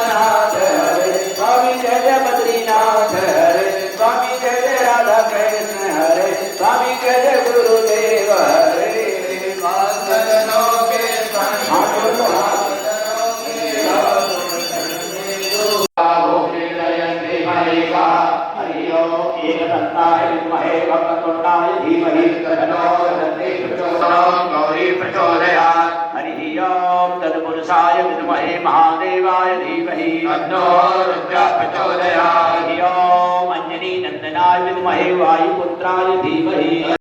सोमनाथ हरे स्वामी जय जय बद्रीनाथ हरे स्वामी जय जय राधा कृष्ण हरे स्वामी जय जय गुरुदेव हरे एकदन्ताय विद्महे वक्रतुण्डाय धीमहि तन्नो गौरी प्रचोदयात् हरिः ओं तत्पुरुषाय विद्महे महादेवाय धीमहि तन्नो रुद्रः प्रचोदयात् हरिः ओं अंजनी नन्दनाय विद्महे वायुपुत्राय धीमहि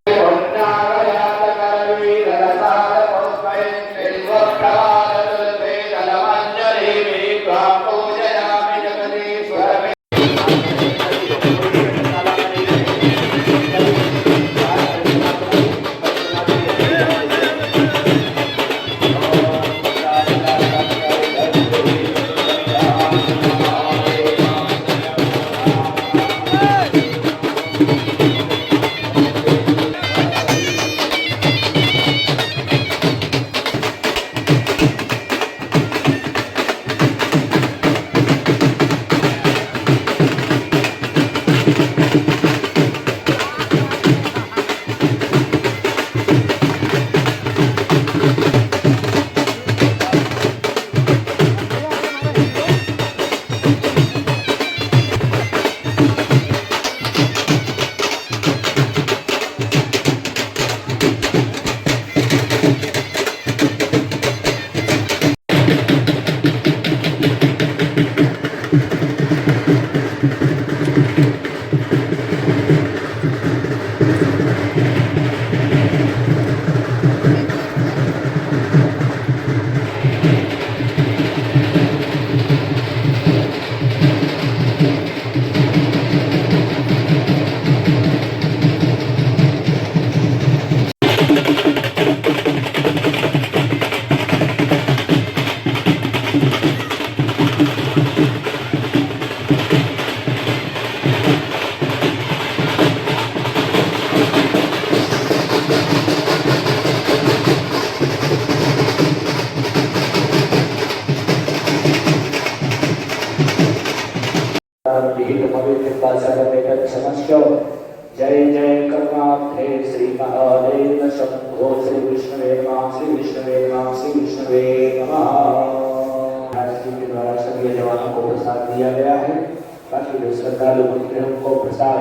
जय जय कर्माब्धे श्री महादेव शंभो श्री विष्णुवे नमः श्री विष्णुवे नमः। राष्ट्रीय के द्वारा सभी जवानों को प्रसाद दिया गया है। बाकी जो श्रद्धालु भक्तों को प्रसाद